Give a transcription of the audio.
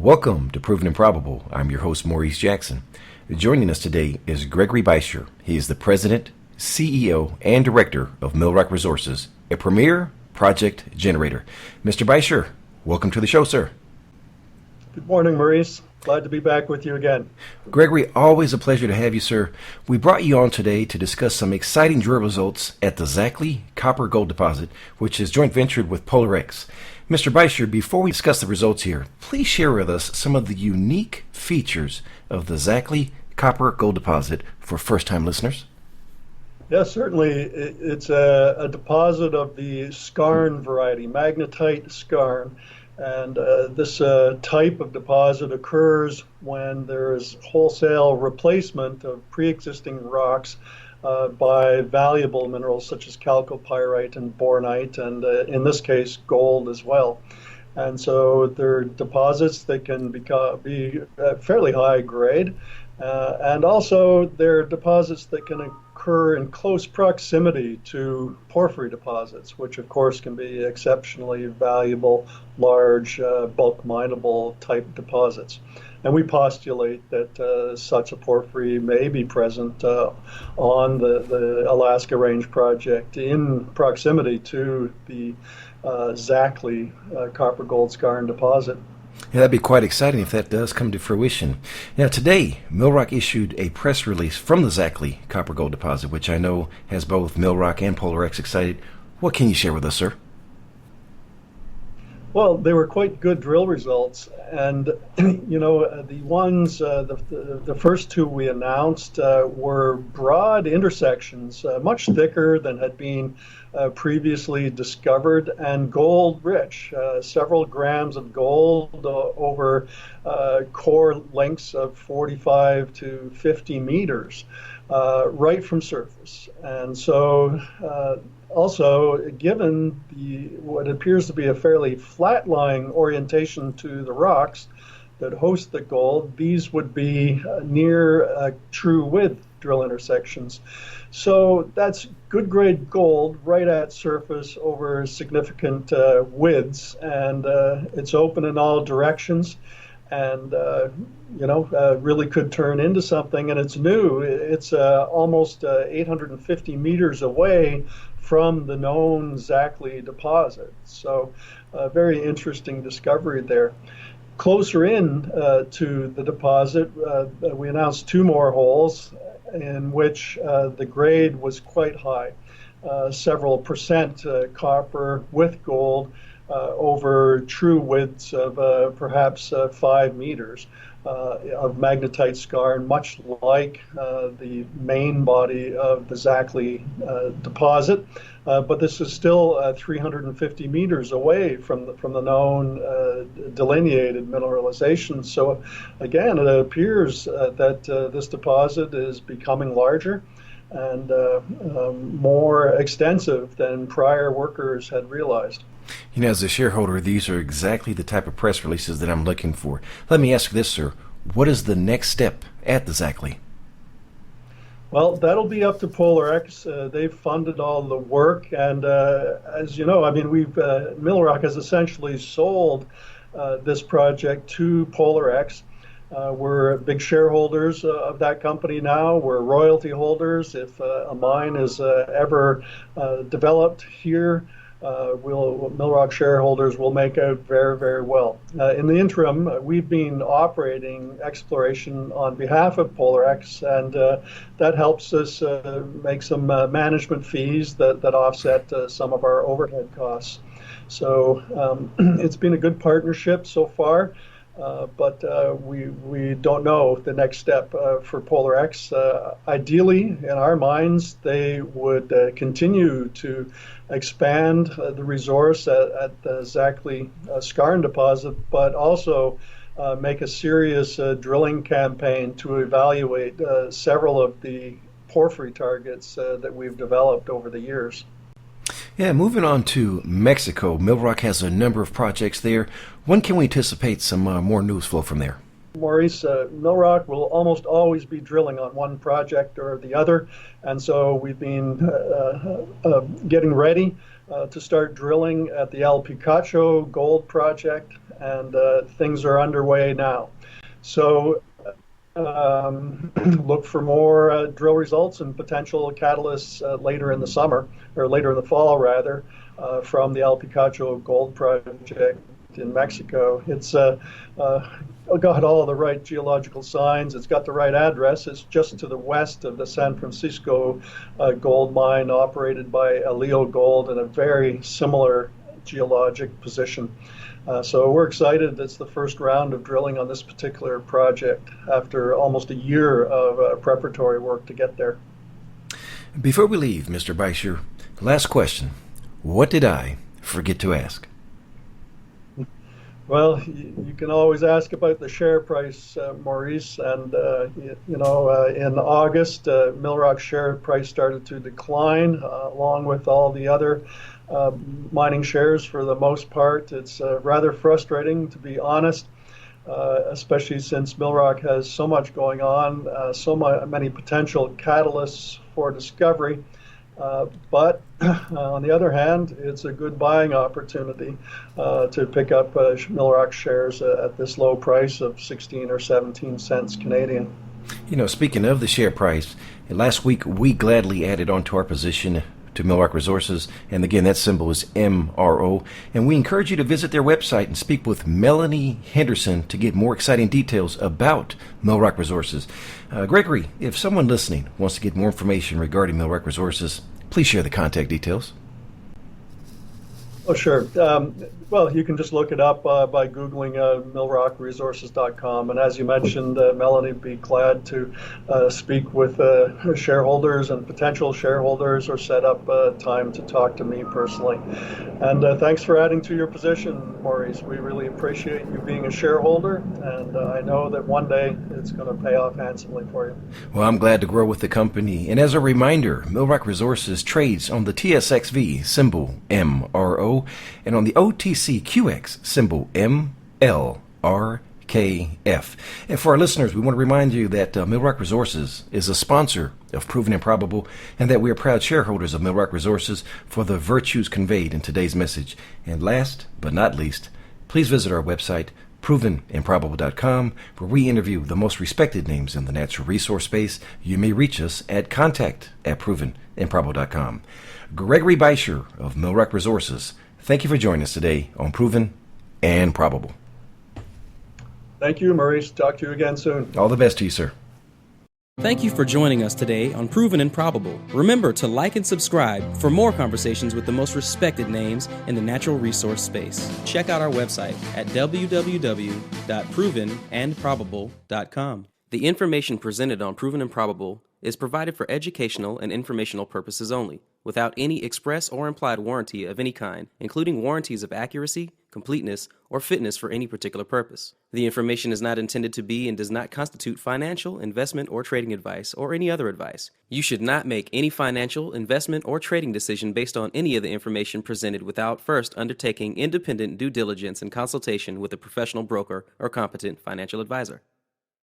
Welcome to Proven and Probable. I'm your host, Maurice Jackson. Joining us today is Gregory Beischer. He is the President, CEO, and Director of Millrock Resources, a premier project generator. Mr. Beischer, welcome to the show, sir. Good morning, Maurice. Glad to be back with you again. Gregory, always a pleasure to have you, sir. We brought you on today to discuss some exciting drill results at the Zackly Copper-Gold deposit, which is joint ventured with PolarX. Mr. Beischer, before we discuss the results here, please share with us some of the unique features of the Zackly Copper-Gold deposit for first-time listeners. Yes, certainly. It's a deposit of the skarn variety, magnetite skarn. And this type of deposit occurs when there is wholesale replacement of pre-existing rocks by valuable minerals such as chalcopyrite and bornite, and in this case, gold as well. And so they're deposits that can be fairly high grade, and also they're deposits that can occur in close proximity to porphyry deposits, which of course can be exceptionally valuable, large, bulk mineable type deposits. And we postulate that such a porphyry may be present on the Alaska Range project in proximity to the Zackly copper-gold skarn deposit. Yeah, that'd be quite exciting if that does come to fruition. Now, today, Millrock issued a press release from the Zackly Copper-Gold deposit, which I know has both Millrock and PolarX excited. What can you share with us, sir? Well, they were quite good drill results, and the ones, the first two we announced were broad intersections, much thicker than had been previously discovered, and gold rich, several grams of gold over core lengths of 45 to 50 meters, right from surface. And so also, given what appears to be a fairly flat-lying orientation to the rocks that host the gold, these would be near true width drill intersections. So that's good grade gold right at surface over significant widths, and it's open in all directions, and really could turn into something. And it's new. It's almost 850 meters away from the known Zackly deposit. So a very interesting discovery there. Closer in to the deposit, we announced two more holes in which the grade was quite high, several percent copper with gold over true widths of perhaps 5 meters of magnetite skarn, much like the main body of the Zackly deposit. But this is still 350 meters away from the known delineated mineralization. So again, it appears that this deposit is becoming larger and more extensive than prior workers had realized. You know, as a shareholder, these are exactly the type of press releases that I'm looking for. Let me ask this, sir. What is the next step at the Zackly? Well, that'll be up to PolarX. They've funded all the work, and as you know, Millrock has essentially sold this project to PolarX. We're big shareholders of that company now. We're royalty holders. If a mine is ever developed here, Millrock shareholders will make out very, very well. In the interim, we've been operating exploration on behalf of PolarX, and that helps us make some management fees that offset some of our overhead costs. So it's been a good partnership so far. But we don't know the next step for PolarX. Ideally, in our minds, they would continue to expand the resource at the Zackly skarn deposit, but also make a serious drilling campaign to evaluate several of the porphyry targets that we've developed over the years. Yeah, moving on to Mexico, Millrock has a number of projects there. When can we anticipate some more news flow from there? Maurice, Millrock will almost always be drilling on one project or the other, and so we've been getting ready to start drilling at the El Picacho gold project and things are underway now. So look for more drill results and potential catalysts later in the summer, or later in the fall rather, from the El Picacho Gold Project in Mexico. It's got all the right geological signs. It's got the right address. It's just to the west of the San Francisco gold mine operated by Aleo Gold in a very similar geologic position. So we're excited. It's the first round of drilling on this particular project after almost a year of preparatory work to get there. Before we leave, Mr. Beischer, last question. What did I forget to ask? Well, you can always ask about the share price, Maurice. And, in August, Millrock's share price started to decline along with all the other mining shares for the most part. It's rather frustrating, to be honest, especially since Millrock has so much going on, many potential catalysts for discovery. But on the other hand, it's a good buying opportunity to pick up Millrock shares at this low price of 16 or 17 cents Canadian. Speaking of the share price, last week we gladly added onto our position to Millrock Resources, and again, that symbol is MRO, and we encourage you to visit their website and speak with Melanie Henderson to get more exciting details about Millrock Resources. Gregory, if someone listening wants to get more information regarding Millrock Resources, please share the contact details. Oh, sure. Well, you can just look it up by Googling millrockresources.com. And as you mentioned, Melanie would be glad to speak with shareholders and potential shareholders or set up time to talk to me personally. And thanks for adding to your position, Maurice. We really appreciate you being a shareholder. And I know that one day it's going to pay off handsomely for you. Well, I'm glad to grow with the company. And as a reminder, Millrock Resources trades on the TSXV, symbol MRO, and on the OTCQX, symbol MLRKF. And for our listeners, we want to remind you that Millrock Resources is a sponsor of Proven and Probable, and that we are proud shareholders of Millrock Resources for the virtues conveyed in today's message. And last but not least, please visit our website, provenandprobable.com, where we interview the most respected names in the natural resource space. You may reach us at contact@provenandprobable.com. Gregory Beischer of Millrock Resources, thank you for joining us today on Proven and Probable. Thank you, Maurice. Talk to you again soon. All the best to you, sir. Thank you for joining us today on Proven and Probable. Remember to like and subscribe for more conversations with the most respected names in the natural resource space. Check out our website at www.provenandprobable.com. The information presented on Proven and Probable is provided for educational and informational purposes only, without any express or implied warranty of any kind, including warranties of accuracy, completeness, or fitness for any particular purpose. The information is not intended to be and does not constitute financial, investment, or trading advice, or any other advice. You should not make any financial, investment, or trading decision based on any of the information presented without first undertaking independent due diligence and consultation with a professional broker or competent financial advisor.